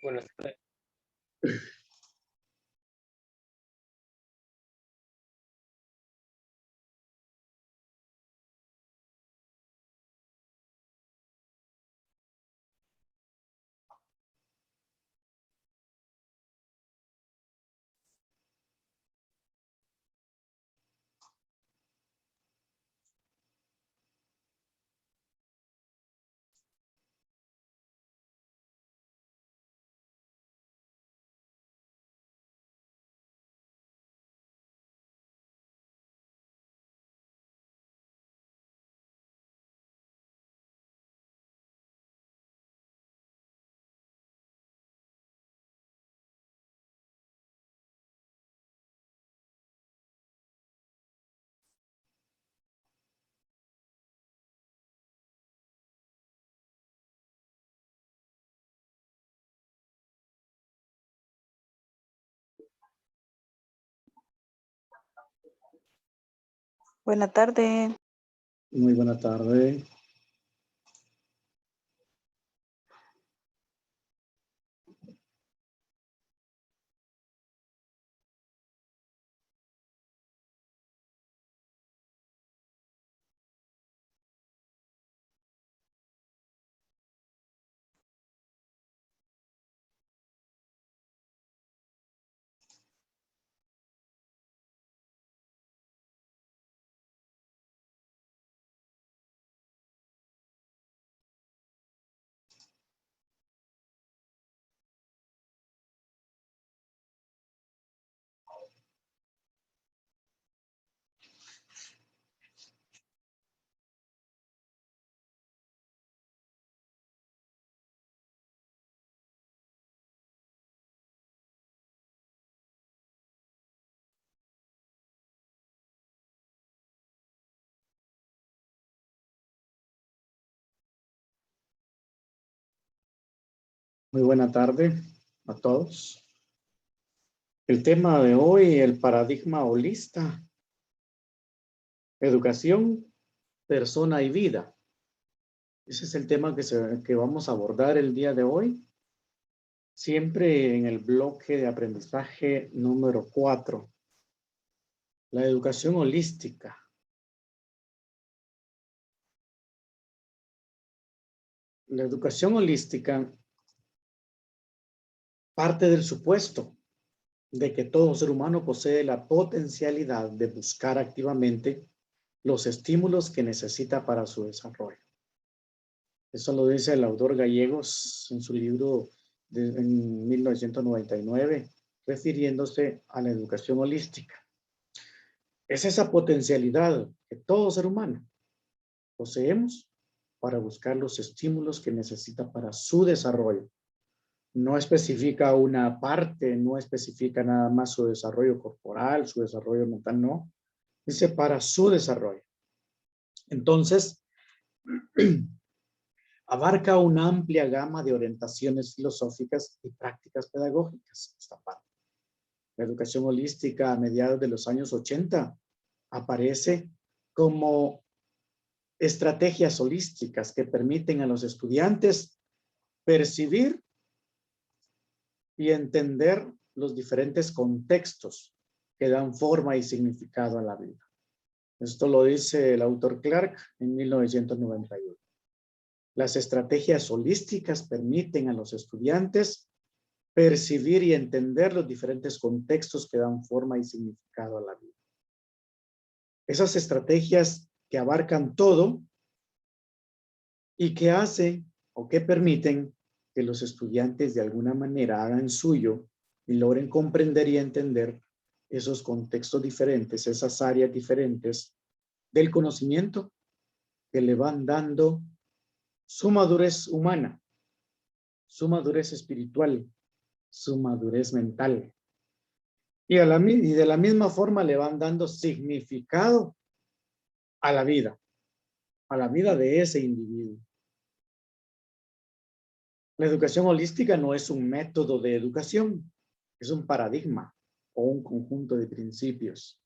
Buenas tardes. Buena tarde. Muy buena tarde. Muy buena tarde a todos. El tema de hoy, el paradigma holista. Educación, persona y vida. Ese es el tema que vamos a abordar el día de hoy. Siempre en el bloque de aprendizaje número 4. La educación holística. La educación holística parte del supuesto de que todo ser humano posee la potencialidad de buscar activamente los estímulos que necesita para su desarrollo. Eso lo dice el autor Gallegos en su libro en 1999, refiriéndose a la educación holística. Es esa potencialidad que todo ser humano poseemos para buscar los estímulos que necesita para su desarrollo. No especifica una parte, no especifica nada más su desarrollo corporal, su desarrollo mental, no. Dice para su desarrollo. Entonces, abarca una amplia gama de orientaciones filosóficas y prácticas pedagógicas. Esta parte. La educación holística a mediados de los años 80 aparece como estrategias holísticas que permiten a los estudiantes percibir y entender los diferentes contextos que dan forma y significado a la vida. Esto lo dice el autor Clark en 1991. Las estrategias holísticas permiten a los estudiantes percibir y entender los diferentes contextos que dan forma y significado a la vida. Esas estrategias que abarcan todo y que hacen o que permiten que los estudiantes de alguna manera hagan suyo y logren comprender y entender esos contextos diferentes, esas áreas diferentes del conocimiento que le van dando su madurez humana, su madurez espiritual, su madurez mental. Y de la misma forma le van dando significado a la vida de ese individuo. La educación holística no es un método de educación, es un paradigma o un conjunto de principios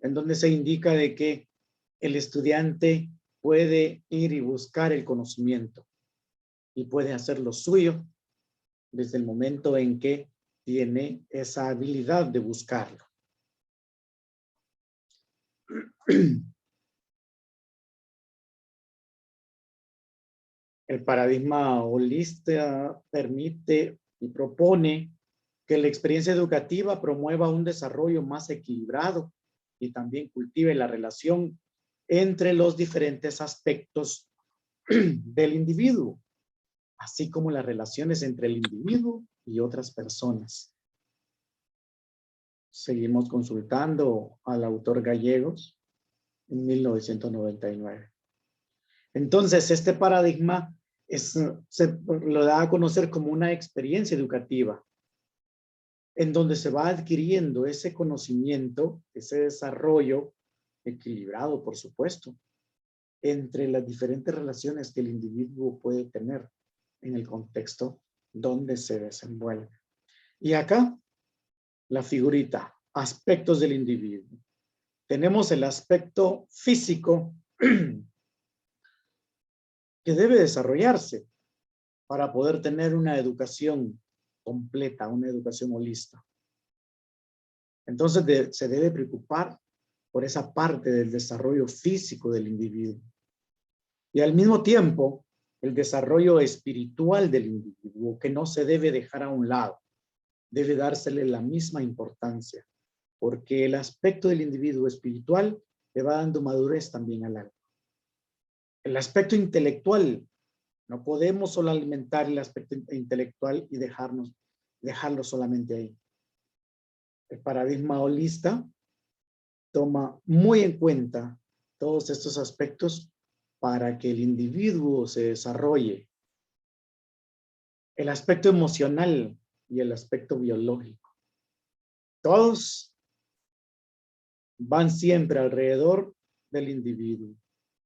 en donde se indica de que el estudiante puede ir y buscar el conocimiento y puede hacer lo suyo desde el momento en que tiene esa habilidad de buscarlo. El paradigma holista permite y propone que la experiencia educativa promueva un desarrollo más equilibrado y también cultive la relación entre los diferentes aspectos del individuo, así como las relaciones entre el individuo y otras personas. Seguimos consultando al autor Gallegos en 1999. Entonces, este paradigma se lo da a conocer como una experiencia educativa, en donde se va adquiriendo ese conocimiento, ese desarrollo equilibrado, por supuesto, entre las diferentes relaciones que el individuo puede tener en el contexto donde se desenvuelve. Y acá, la figurita, aspectos del individuo. Tenemos el aspecto físico que debe desarrollarse para poder tener una educación completa, una educación holista. Entonces se debe preocupar por esa parte del desarrollo físico del individuo. Y al mismo tiempo, el desarrollo espiritual del individuo, que no se debe dejar a un lado, debe dársele la misma importancia, porque el aspecto del individuo espiritual le va dando madurez también al alma. El aspecto intelectual, no podemos solo alimentar el aspecto intelectual y dejarlo solamente ahí. El paradigma holista toma muy en cuenta todos estos aspectos para que el individuo se desarrolle. El aspecto emocional y el aspecto biológico. Todos van siempre alrededor del individuo.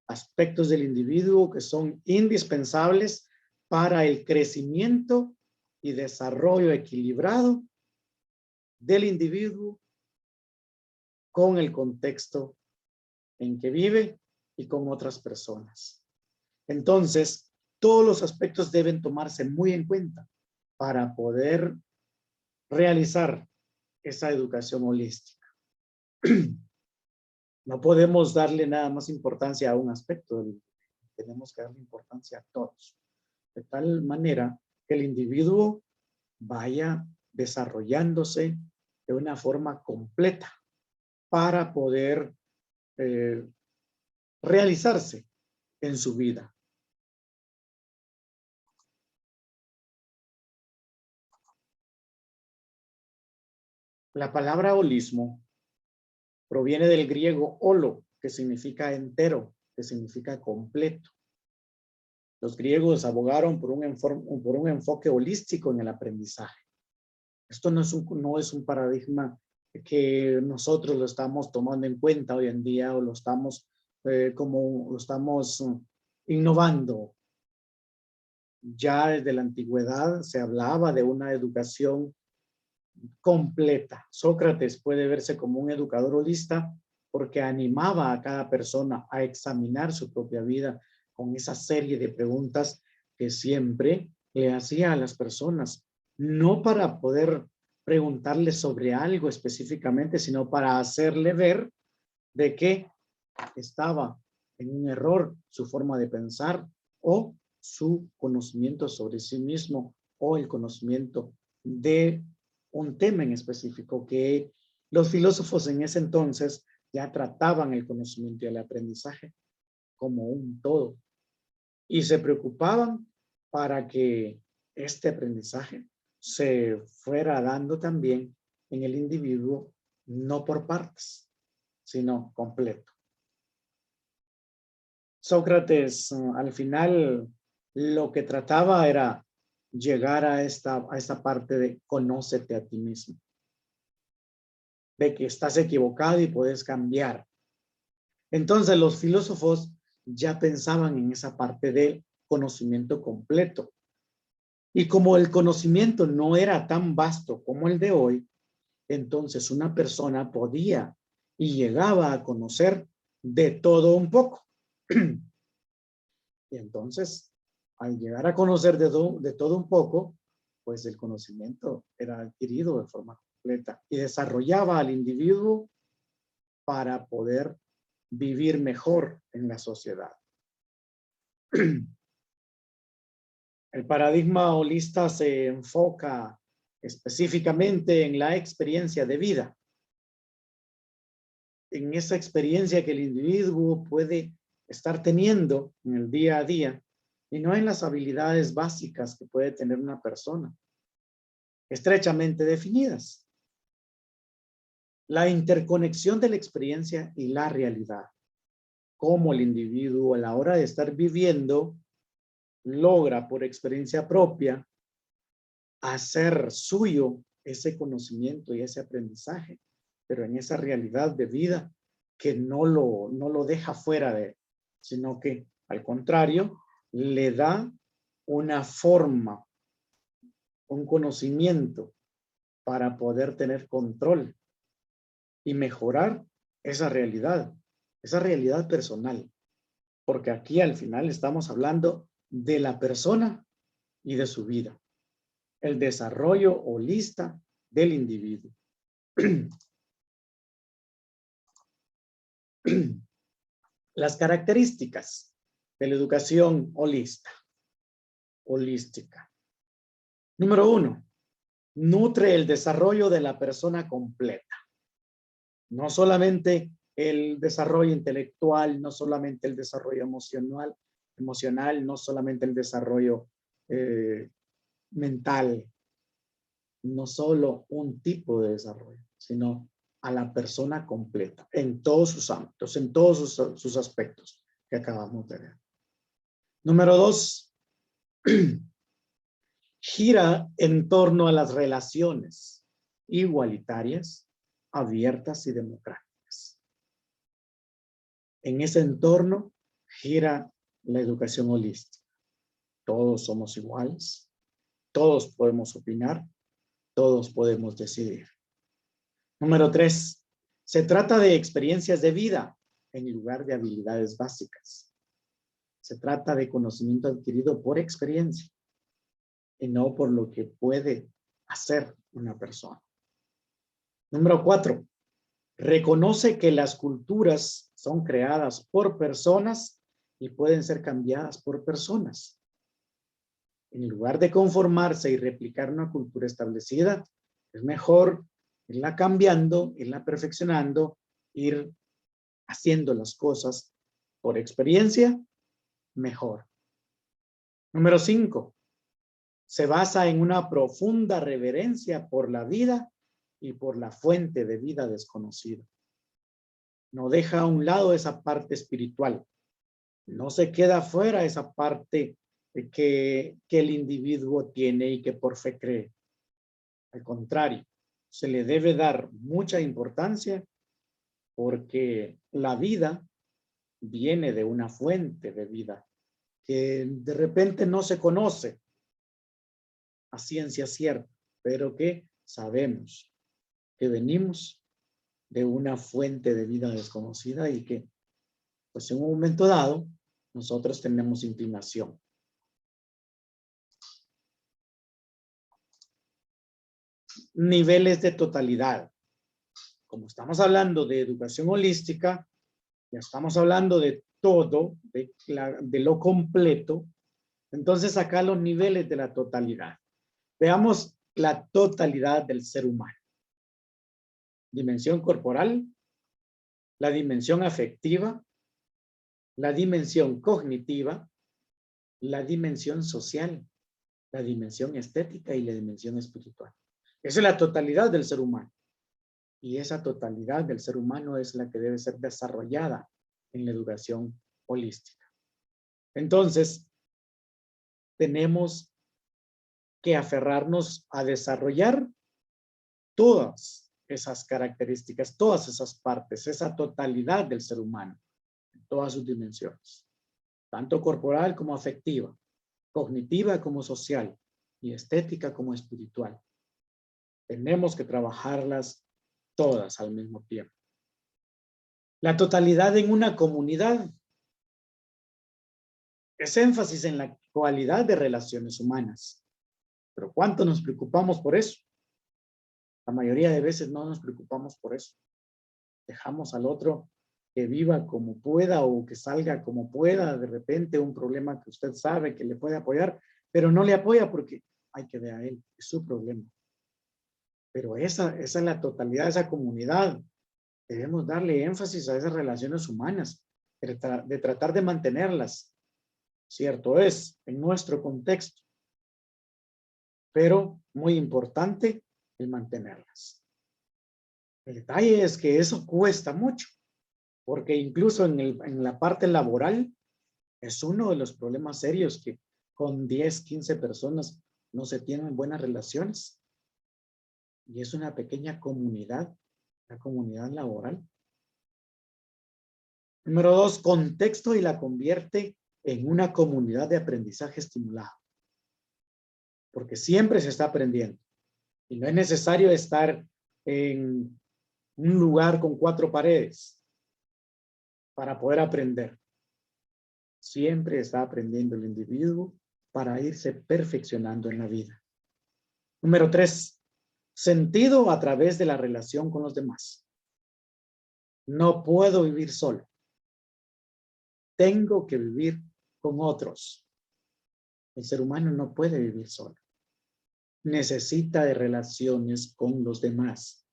Aspectos del individuo que son indispensables para el crecimiento y desarrollo equilibrado del individuo con el contexto en que vive y con otras personas. Entonces, todos los aspectos deben tomarse muy en cuenta para poder realizar esa educación holística. No podemos darle nada más importancia a un aspecto, tenemos que darle importancia a todos, de tal manera que el individuo vaya desarrollándose de una forma completa para poder realizarse en su vida. La palabra holismo proviene del griego holo, que significa entero, que significa completo. Los griegos abogaron por un enfoque holístico en el aprendizaje. Esto no es un paradigma que nosotros lo estamos tomando en cuenta hoy en día o lo estamos innovando. Ya desde la antigüedad se hablaba de una educación completa. Sócrates puede verse como un educador holista porque animaba a cada persona a examinar su propia vida con esa serie de preguntas que siempre le hacía a las personas, no para poder preguntarle sobre algo específicamente, sino para hacerle ver de que estaba en un error su forma de pensar o su conocimiento sobre sí mismo o el conocimiento de un tema en específico, que los filósofos en ese entonces ya trataban el conocimiento y el aprendizaje como un todo y se preocupaban para que este aprendizaje se fuera dando también en el individuo, no por partes, sino completo. Sócrates, al final, lo que trataba era llegar a esta parte de conócete a ti mismo. De que estás equivocado y puedes cambiar. Entonces los filósofos ya pensaban en esa parte del conocimiento completo. Y como el conocimiento no era tan vasto como el de hoy, entonces una persona podía y llegaba a conocer de todo un poco. Y entonces al llegar a conocer de todo un poco, pues el conocimiento era adquirido de forma completa y desarrollaba al individuo para poder vivir mejor en la sociedad. El paradigma holista se enfoca específicamente en la experiencia de vida, en esa experiencia que el individuo puede estar teniendo en el día a día y no en las habilidades básicas que puede tener una persona, estrechamente definidas. La interconexión de la experiencia y la realidad, cómo el individuo a la hora de estar viviendo logra por experiencia propia hacer suyo ese conocimiento y ese aprendizaje, pero en esa realidad de vida que no lo deja fuera de él, sino que al contrario le da una forma, un conocimiento para poder tener control y mejorar esa realidad personal, porque aquí al final estamos hablando de la persona y de su vida, el desarrollo holista del individuo. Las características de la educación holística. Número 1, nutre el desarrollo de la persona completa. No solamente el desarrollo intelectual, no solamente el desarrollo emocional, no solamente el desarrollo mental, no solo un tipo de desarrollo, sino a la persona completa, en todos sus ámbitos, en todos sus aspectos que acabamos de ver. Número 2, gira en torno a las relaciones igualitarias, abiertas y democráticas. En ese entorno gira la educación holística. Todos somos iguales, todos podemos opinar, todos podemos decidir. Número 3, se trata de experiencias de vida en lugar de habilidades básicas. Se trata de conocimiento adquirido por experiencia y no por lo que puede hacer una persona. Número 4, reconoce que las culturas son creadas por personas y pueden ser cambiadas por personas. En lugar de conformarse y replicar una cultura establecida, es mejor irla cambiando, irla perfeccionando, ir haciendo las cosas por experiencia mejor. Número 5, se basa en una profunda reverencia por la vida y por la fuente de vida desconocida. No deja a un lado esa parte espiritual. No se queda fuera esa parte que el individuo tiene y que por fe cree. Al contrario, se le debe dar mucha importancia porque la vida viene de una fuente de vida que de repente no se conoce a ciencia cierta, pero que sabemos que venimos de una fuente de vida desconocida y que, pues en un momento dado, nosotros tenemos inclinación. Niveles de totalidad. Como estamos hablando de educación holística, ya estamos hablando de todo, de lo completo. Entonces acá los niveles de la totalidad. Veamos la totalidad del ser humano. Dimensión corporal, la dimensión afectiva, la dimensión cognitiva, la dimensión social, la dimensión estética y la dimensión espiritual. Esa es la totalidad del ser humano. Y esa totalidad del ser humano es la que debe ser desarrollada en la educación holística. Entonces, tenemos que aferrarnos a desarrollar todas esas características, todas esas partes, esa totalidad del ser humano, en todas sus dimensiones, tanto corporal como afectiva, cognitiva como social y estética como espiritual. Tenemos que trabajarlas todas al mismo tiempo. La totalidad en una comunidad es énfasis en la cualidad de relaciones humanas. Pero ¿cuánto nos preocupamos por eso? La mayoría de veces no nos preocupamos por eso. Dejamos al otro que viva como pueda o que salga como pueda, de repente un problema que usted sabe que le puede apoyar, pero no le apoya porque hay que ver a él, es su problema. Pero esa es la totalidad de esa comunidad. Debemos darle énfasis a esas relaciones humanas, de tratar de mantenerlas. Cierto es, en nuestro contexto, pero muy importante el mantenerlas. El detalle es que eso cuesta mucho, porque incluso en la parte laboral es uno de los problemas serios que con 10, 15 personas no se tienen buenas relaciones. Y es una pequeña comunidad, la comunidad laboral. Número 2, contexto y la convierte en una comunidad de aprendizaje estimulado. Porque siempre se está aprendiendo. Y no es necesario estar en un lugar con 4 paredes para poder aprender. Siempre está aprendiendo el individuo para irse perfeccionando en la vida. Número 3, sentido a través de la relación con los demás. No puedo vivir solo. Tengo que vivir con otros. El ser humano no puede vivir solo. Necesita de relaciones con los demás.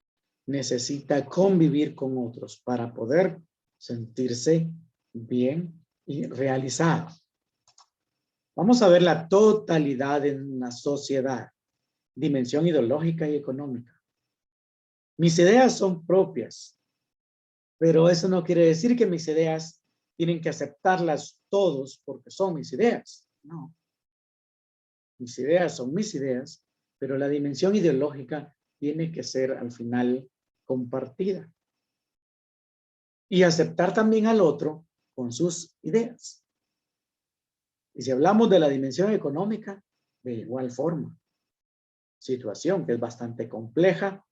Necesita convivir con otros para poder sentirse bien y realizado. Vamos a ver la totalidad en una sociedad, dimensión ideológica y económica. Mis ideas son propias, pero eso no quiere decir que mis ideas tienen que aceptarlas todos porque son mis ideas. No. Mis ideas son mis ideas, pero la dimensión ideológica tiene que ser al final compartida. Y aceptar también al otro con sus ideas. Y si hablamos de la dimensión económica, de igual forma. Situación que es bastante compleja,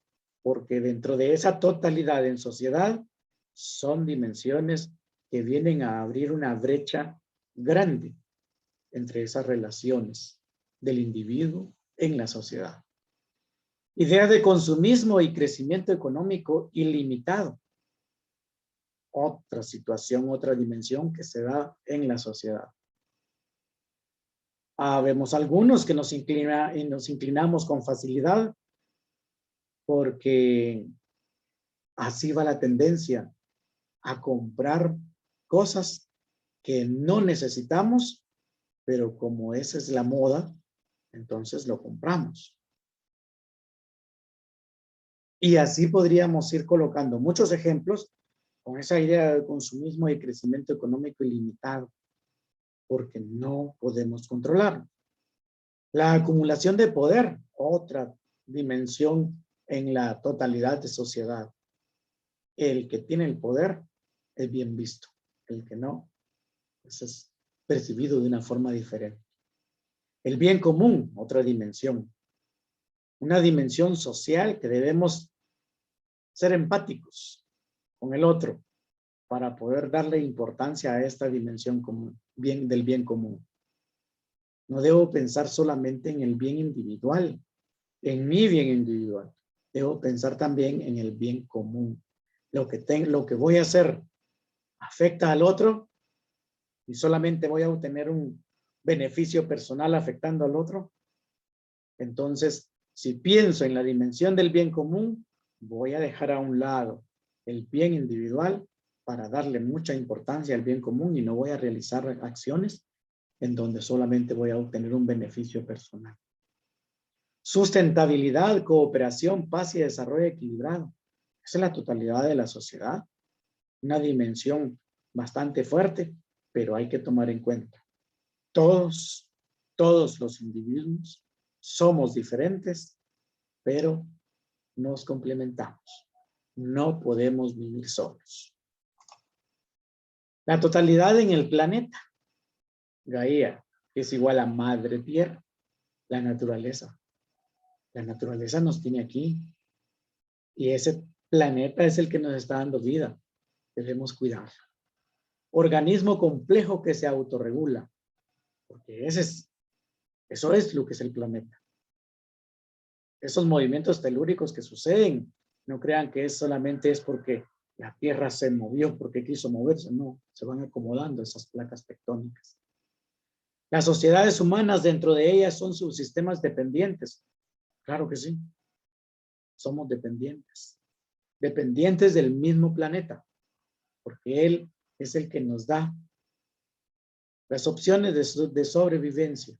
porque dentro de esa totalidad en sociedad, son dimensiones que vienen a abrir una brecha grande entre esas relaciones del individuo en la sociedad. Idea de consumismo y crecimiento económico ilimitado. Otra situación, otra dimensión que se da en la sociedad. Vemos algunos que nos inclinamos con facilidad porque así va la tendencia a comprar cosas que no necesitamos, pero como esa es la moda, entonces lo compramos. Y así podríamos ir colocando muchos ejemplos con esa idea de consumismo y crecimiento económico ilimitado, porque no podemos controlarlo. La acumulación de poder, otra dimensión en la totalidad de sociedad. El que tiene el poder es bien visto, el que no, pues es percibido de una forma diferente. El bien común, otra dimensión. Una dimensión social que debemos ser empáticos con el otro para poder darle importancia a esta dimensión común, del bien común. No debo pensar solamente en el bien individual, en mi bien individual. Debo pensar también en el bien común. Lo que voy a hacer afecta al otro y solamente voy a obtener un beneficio personal afectando al otro. Entonces, si pienso en la dimensión del bien común, voy a dejar a un lado el bien individual para darle mucha importancia al bien común y no voy a realizar acciones en donde solamente voy a obtener un beneficio personal. Sustentabilidad, cooperación, paz y desarrollo equilibrado. Esa es la totalidad de la sociedad. Una dimensión bastante fuerte, pero hay que tomar en cuenta. Todos los individuos somos diferentes, pero nos complementamos. No podemos vivir solos. La totalidad en el planeta. Gaia es igual a Madre Tierra, la naturaleza. La naturaleza nos tiene aquí y ese planeta es el que nos está dando vida. Debemos cuidarlo. Organismo complejo que se autorregula. porque eso es lo que es el planeta. Esos movimientos telúricos que suceden, no crean que solamente es porque la Tierra se movió, porque quiso moverse, no, se van acomodando esas placas tectónicas. Las sociedades humanas dentro de ellas son subsistemas dependientes. Claro que sí, somos dependientes. Dependientes del mismo planeta, porque él es el que nos da las opciones de sobrevivencia.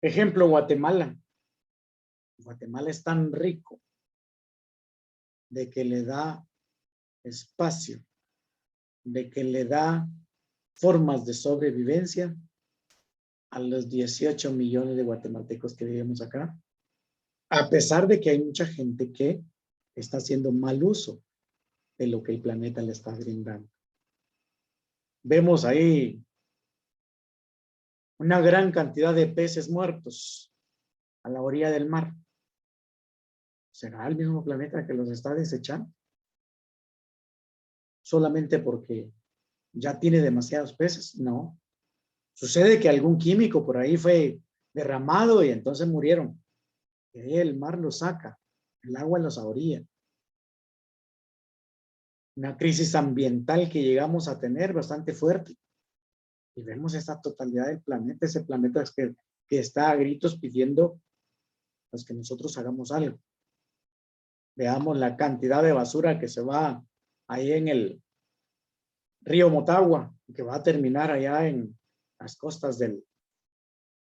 Ejemplo, Guatemala. Guatemala es tan rico de que le da espacio, de que le da formas de sobrevivencia a los 18 millones de guatemaltecos que vivimos acá, a pesar de que hay mucha gente que está haciendo mal uso de lo que el planeta le está brindando. Vemos ahí una gran cantidad de peces muertos a la orilla del mar. ¿Será el mismo planeta que los está desechando? Solamente porque ya tiene demasiados peces. No. Sucede que algún químico por ahí fue derramado y entonces murieron. Y el mar los saca, el agua los ahorilla. Una crisis ambiental que llegamos a tener bastante fuerte. Y vemos esta totalidad del planeta, ese planeta que está a gritos pidiendo pues, que nosotros hagamos algo. Veamos la cantidad de basura que se va ahí en el río Motagua, que va a terminar allá en las costas del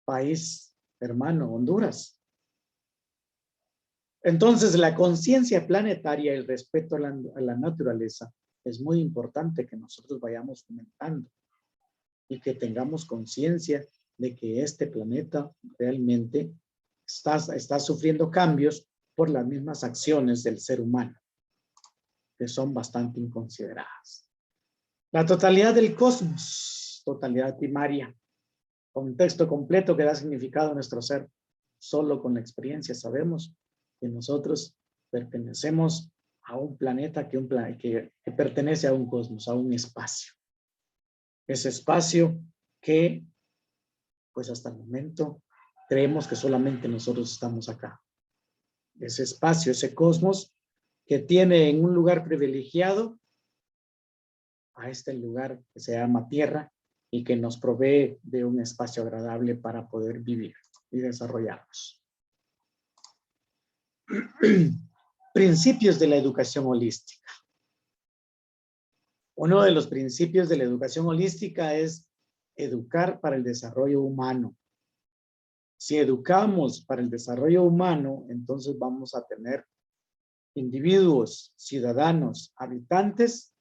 país hermano, Honduras. Entonces, la conciencia planetaria y el respeto a la naturaleza es muy importante que nosotros vayamos fomentando y que tengamos conciencia de que este planeta realmente está sufriendo cambios por las mismas acciones del ser humano, que son bastante inconsideradas. La totalidad del cosmos, totalidad primaria, contexto completo que da significado a nuestro ser. Solo con la experiencia sabemos que nosotros pertenecemos a un planeta que pertenece a un cosmos, a un espacio. Ese espacio que, pues hasta el momento, creemos que solamente nosotros estamos acá. Ese espacio, ese cosmos que tiene en un lugar privilegiado a este lugar que se llama Tierra y que nos provee de un espacio agradable para poder vivir y desarrollarnos. Principios de la educación holística. Uno de los principios de la educación holística es educar para el desarrollo humano. Si educamos para el desarrollo humano, entonces vamos a tener individuos, ciudadanos, habitantes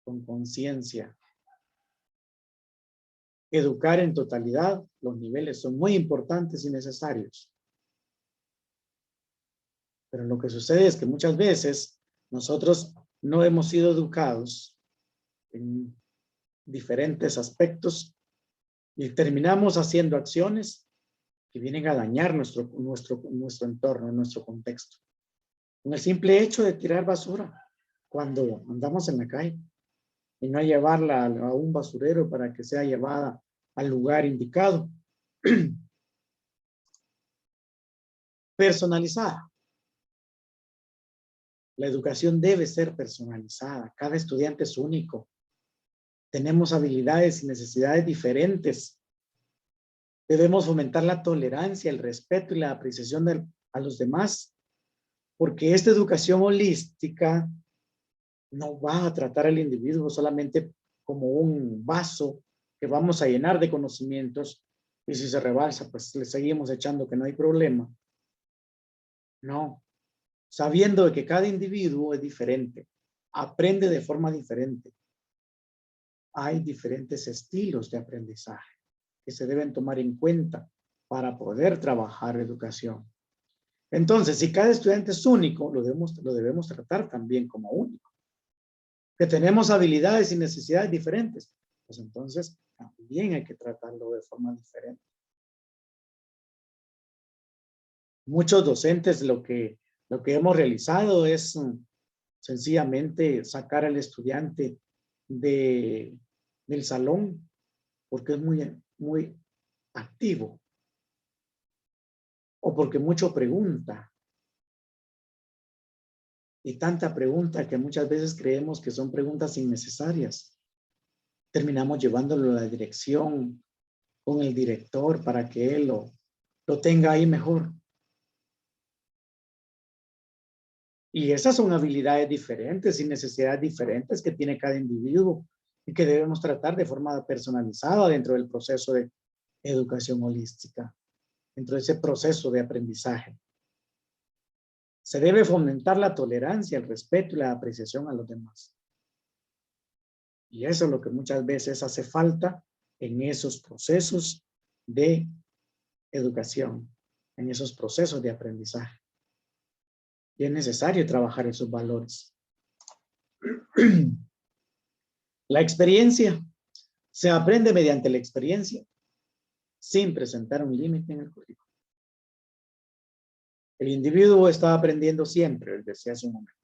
con conciencia. Educar en totalidad, los niveles son muy importantes y necesarios. Pero lo que sucede es que muchas veces nosotros no hemos sido educados en diferentes aspectos y terminamos haciendo acciones que vienen a dañar nuestro entorno, nuestro contexto. Con el simple hecho de tirar basura cuando andamos en la calle y no llevarla a un basurero para que sea llevada al lugar indicado. Personalizada. La educación debe ser personalizada. Cada estudiante es único. Tenemos habilidades y necesidades diferentes. Debemos fomentar la tolerancia, el respeto y la apreciación a los demás. Porque esta educación holística no va a tratar al individuo solamente como un vaso que vamos a llenar de conocimientos y si se rebalsa, pues le seguimos echando que no hay problema. No. Sabiendo de que cada individuo es diferente, aprende de forma diferente. Hay diferentes estilos de aprendizaje que se deben tomar en cuenta para poder trabajar educación. Entonces, si cada estudiante es único, lo debemos tratar también como único. Que tenemos habilidades y necesidades diferentes, pues entonces también hay que tratarlo de forma diferente. Muchos docentes lo que hemos realizado es sencillamente sacar al estudiante del salón, porque es muy activo o porque mucho pregunta. Y tanta pregunta que muchas veces creemos que son preguntas innecesarias. Terminamos llevándolo a la dirección con el director para que él lo tenga ahí mejor. Y esas son habilidades diferentes y necesidades diferentes que tiene cada individuo y que debemos tratar de forma personalizada dentro del proceso de educación holística, dentro de ese proceso de aprendizaje. Se debe fomentar la tolerancia, el respeto y la apreciación a los demás. Y eso es lo que muchas veces hace falta en esos procesos de educación, en esos procesos de aprendizaje. Y es necesario trabajar esos valores. La experiencia. Se aprende mediante la experiencia, sin presentar un límite en el currículo. El individuo está aprendiendo siempre, desde hace un momento.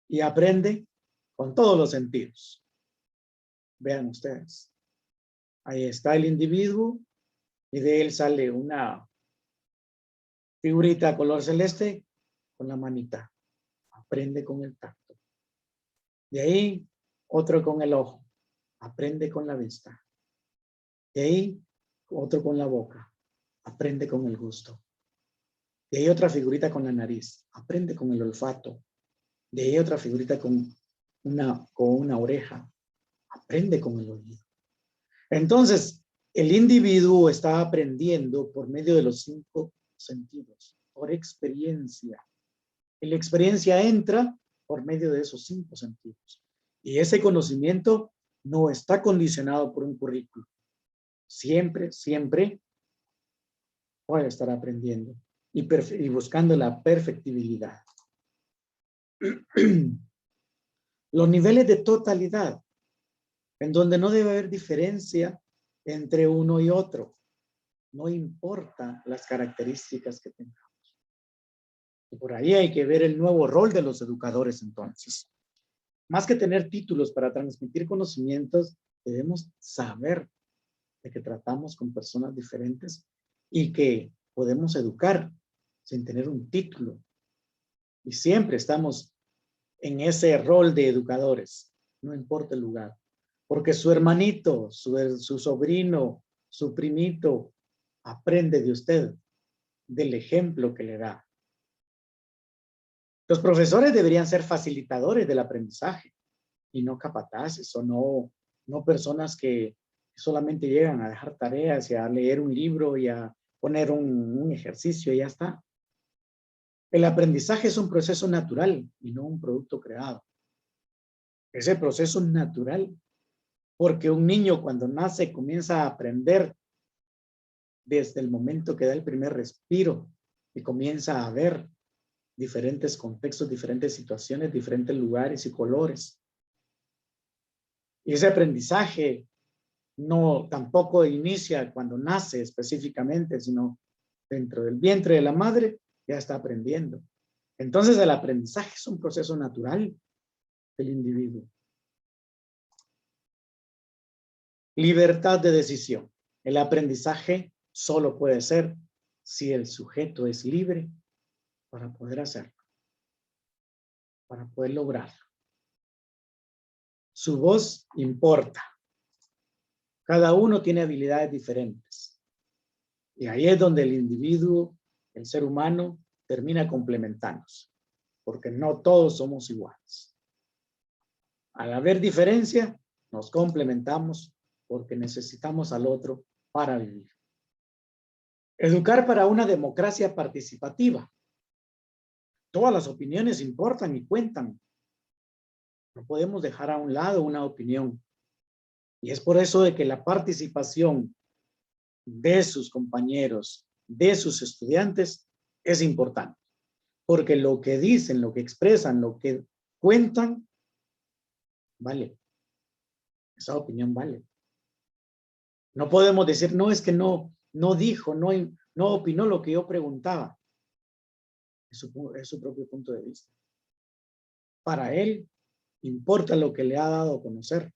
Y aprende con todos los sentidos. Vean ustedes. Ahí está el individuo y de él sale una figurita color celeste con la manita. Aprende con el tacto. De ahí, otro con el ojo. Aprende con la vista. De ahí, otro con la boca. Aprende con el gusto. De ahí otra figurita con la nariz. Aprende con el olfato. De ahí otra figurita con una oreja. Aprende con el oído. Entonces, el individuo está aprendiendo por medio de los 5 sentidos, por experiencia. Y la experiencia entra por medio de esos 5 sentidos. Y ese conocimiento no está condicionado por un currículo. Siempre, siempre puede estar aprendiendo y buscando la perfectibilidad. Los niveles de totalidad, en donde no debe haber diferencia entre uno y otro. No importa las características que tengamos. Y por ahí hay que ver el nuevo rol de los educadores entonces. Más que tener títulos para transmitir conocimientos, debemos saber de que tratamos con personas diferentes y que podemos educar sin tener un título. Y siempre estamos en ese rol de educadores, no importa el lugar. Porque su hermanito, su sobrino, su primito, aprende de usted, del ejemplo que le da. Los profesores deberían ser facilitadores del aprendizaje y no capataces o no personas que solamente llegan a dejar tareas y a leer un libro y a poner un ejercicio y ya está. El aprendizaje es un proceso natural y no un producto creado. Ese proceso es natural porque un niño cuando nace comienza a aprender desde el momento que da el primer respiro y comienza a ver diferentes contextos, diferentes situaciones, diferentes lugares y colores. Y ese aprendizaje no tampoco inicia cuando nace específicamente, sino dentro del vientre de la madre ya está aprendiendo. Entonces el aprendizaje es un proceso natural del individuo. Libertad de decisión. El aprendizaje solo puede ser si el sujeto es libre para poder hacerlo, para poder lograrlo. Su voz importa. Cada uno tiene habilidades diferentes. Y ahí es donde el individuo, el ser humano, termina complementándose, porque no todos somos iguales. Al haber diferencia, nos complementamos porque necesitamos al otro para vivir. Educar para una democracia participativa. Todas las opiniones importan y cuentan. No podemos dejar a un lado una opinión. Y es por eso de que la participación de sus compañeros, de sus estudiantes, es importante. Porque lo que dicen, lo que expresan, lo que cuentan, vale. Esa opinión vale. No podemos decir, no, es que no dijo, no opinó lo que yo preguntaba. Es su propio punto de vista. Para él, importa lo que le ha dado a conocer.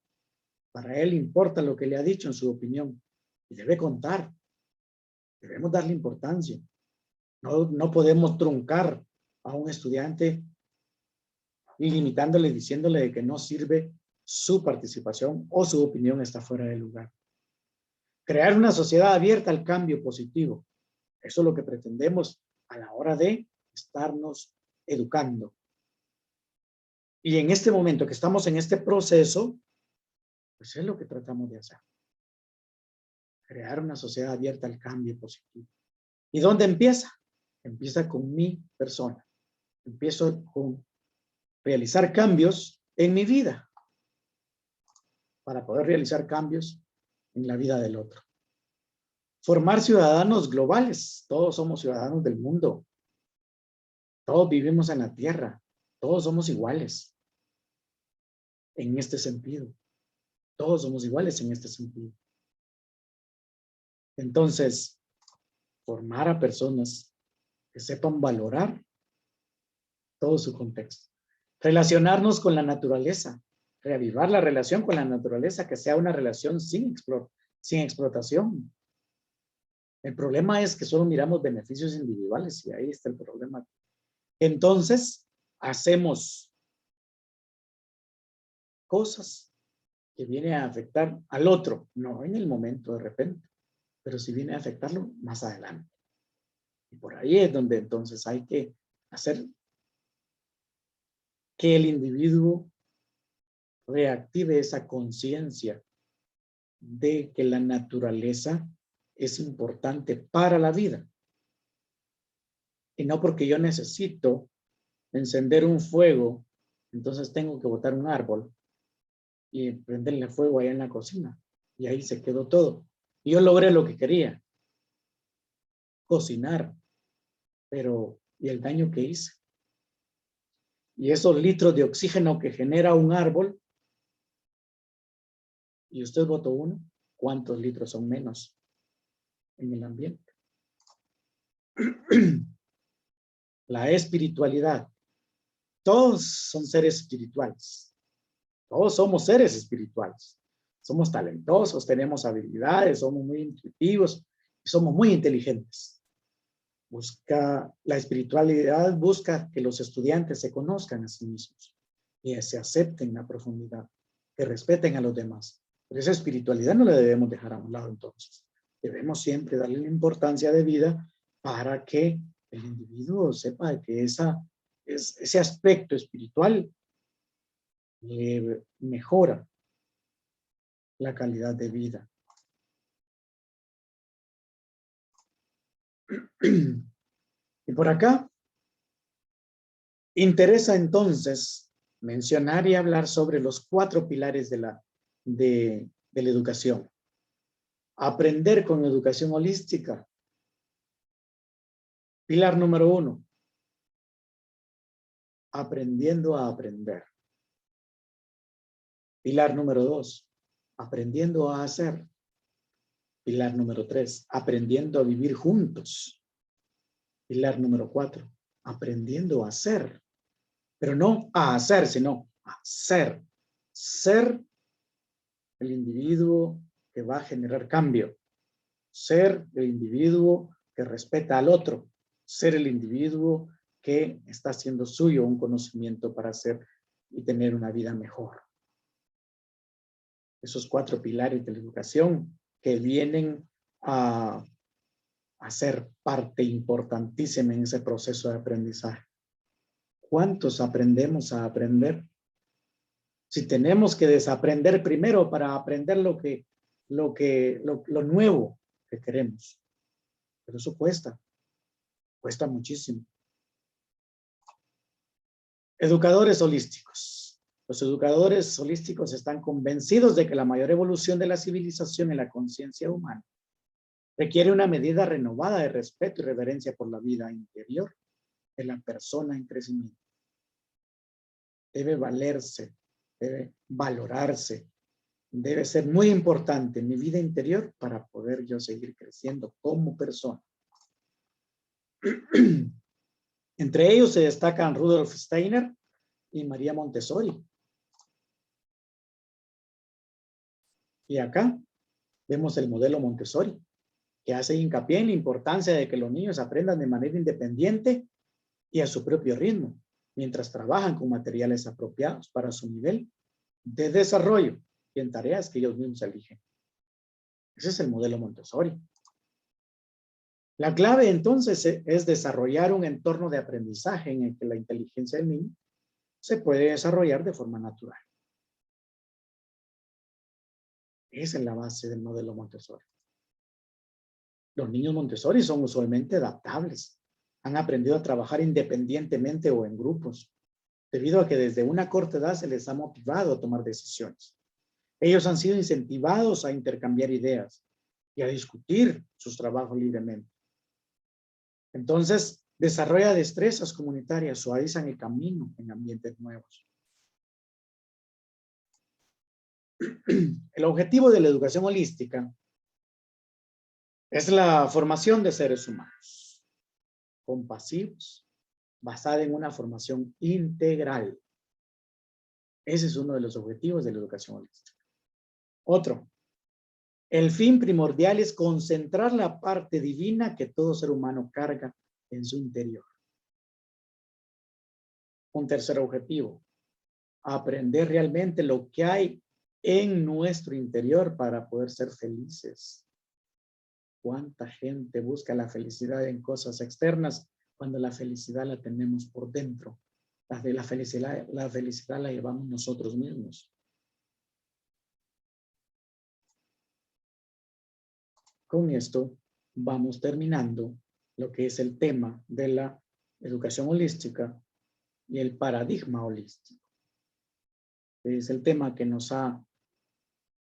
Para él importa lo que le ha dicho en su opinión. y debe contar. Debemos darle importancia. No podemos truncar a un estudiante limitándole, diciéndole de que no sirve su participación o su opinión está fuera de lugar. Crear una sociedad abierta al cambio positivo. Eso es lo que pretendemos a la hora de estarnos educando. Y en este momento que estamos en este proceso, pues es lo que tratamos de hacer. Crear una sociedad abierta al cambio positivo. ¿Y dónde empieza? Empieza con mi persona. Empiezo con realizar cambios en mi vida para poder realizar cambios en la vida del otro. Formar ciudadanos globales. Todos somos ciudadanos del mundo. Todos vivimos en la tierra. Todos somos iguales en este sentido. Todos somos iguales en este sentido. Entonces, formar a personas que sepan valorar todo su contexto. Relacionarnos con la naturaleza. Reavivar la relación con la naturaleza, que sea una relación sin explotación. El problema es que solo miramos beneficios individuales y ahí está el problema. Entonces, hacemos cosas que vienen a afectar al otro, no en el momento de repente, pero sí viene a afectarlo más adelante. Y por ahí es donde entonces hay que hacer que el individuo reactive esa conciencia de que la naturaleza es importante para la vida. Y no porque yo necesito encender un fuego, entonces tengo que botar un árbol y prenderle fuego allá en la cocina. Y ahí se quedó todo. Y yo logré lo que quería. Cocinar. Pero, ¿y el daño que hice? Y esos litros de oxígeno que genera un árbol, y usted botó uno, ¿cuántos litros son menos en el ambiente? La espiritualidad. Todos son seres espirituales. Todos somos seres espirituales. Somos talentosos, tenemos habilidades, somos muy intuitivos y somos muy inteligentes. La espiritualidad busca que los estudiantes se conozcan a sí mismos y se acepten a profundidad, que respeten a los demás. Pero esa espiritualidad no la debemos dejar a un lado entonces. Debemos siempre darle la importancia de vida para que el individuo sepa que ese aspecto espiritual le mejora la calidad de vida. Y por acá, interesa entonces mencionar y hablar sobre los 4 pilares de la educación. Aprender con educación holística. Pilar número 1. Aprendiendo a aprender. Pilar número 2. Aprendiendo a hacer. Pilar número 3. Aprendiendo a vivir juntos. Pilar número 4. Aprendiendo a ser. Pero no a hacer, sino a ser. Ser el individuo que va a generar cambio. Ser el individuo que respeta al otro. Ser el individuo que está haciendo suyo un conocimiento para hacer y tener una vida mejor. Esos 4 pilares de la educación que vienen a ser parte importantísima en ese proceso de aprendizaje. ¿Cuántos aprendemos a aprender? Si tenemos que desaprender primero para aprender lo nuevo que queremos. Pero eso cuesta muchísimo. Educadores holísticos. Los educadores holísticos están convencidos de que la mayor evolución de la civilización y la conciencia humana requiere una medida renovada de respeto y reverencia por la vida interior de la persona en crecimiento. Debe valerse, debe valorarse, debe ser muy importante en mi vida interior para poder yo seguir creciendo como persona. Entre ellos se destacan Rudolf Steiner y María Montessori. Y acá vemos el modelo Montessori, que hace hincapié en la importancia de que los niños aprendan de manera independiente y a su propio ritmo, mientras trabajan con materiales apropiados para su nivel de desarrollo y en tareas que ellos mismos eligen. Ese es el modelo Montessori. La clave entonces es desarrollar un entorno de aprendizaje en el que la inteligencia del niño se puede desarrollar de forma natural. Esa es la base del modelo Montessori. Los niños Montessori son usualmente adaptables. Han aprendido a trabajar independientemente o en grupos, debido a que desde una corta edad se les ha motivado a tomar decisiones. Ellos han sido incentivados a intercambiar ideas y a discutir sus trabajos libremente. Entonces, desarrolla destrezas comunitarias, suavizan el camino en ambientes nuevos. El objetivo de la educación holística es la formación de seres humanos, compasivos, basada en una formación integral. Ese es uno de los objetivos de la educación holística. Otro, el fin primordial es concentrar la parte divina que todo ser humano carga en su interior. Un tercer objetivo, aprender realmente lo que hay en nuestro interior para poder ser felices. ¿Cuánta gente busca la felicidad en cosas externas cuando la felicidad la tenemos por dentro? La felicidad la llevamos nosotros mismos. Con esto vamos terminando lo que es el tema de la educación holística y el paradigma holístico. Es el tema que nos ha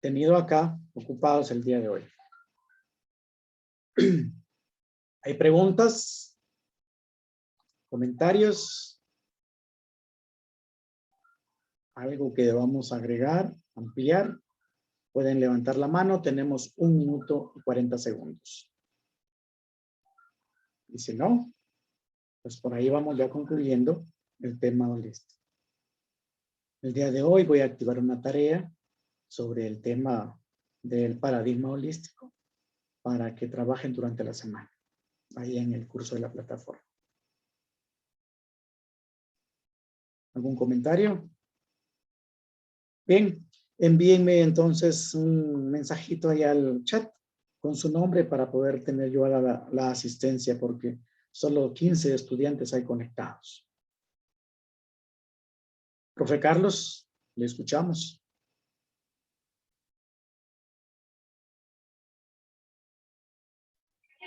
tenido acá ocupados el día de hoy. ¿Hay preguntas? ¿Comentarios? ¿Algo que debamos agregar, ampliar? Pueden levantar la mano. Tenemos 1 minuto y 40 segundos. Y si no, pues por ahí vamos ya concluyendo el tema holístico. El día de hoy voy a activar una tarea sobre el tema del paradigma holístico para que trabajen durante la semana, ahí en el curso de la plataforma. ¿Algún comentario? Bien, envíenme entonces un mensajito ahí al chat con su nombre para poder tener yo la asistencia, porque solo 15 estudiantes hay conectados. Profe Carlos, le escuchamos.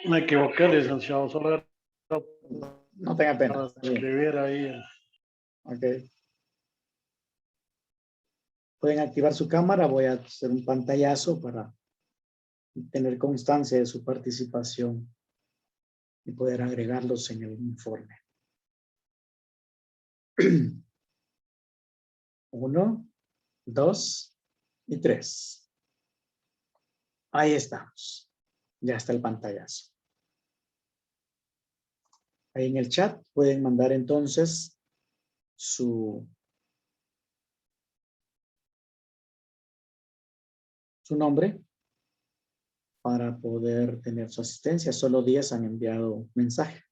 Me equivoqué, licenciado, solo era No tenga pena. para escribir ahí. Ok. Pueden activar su cámara. Voy a hacer un pantallazo para tener constancia de su participación y poder agregarlos en el informe. 1, 2 y 3. Ahí estamos. Ya está el pantallazo. Ahí en el chat pueden mandar entonces su nombre para poder tener su asistencia. Solo 10 han enviado mensaje.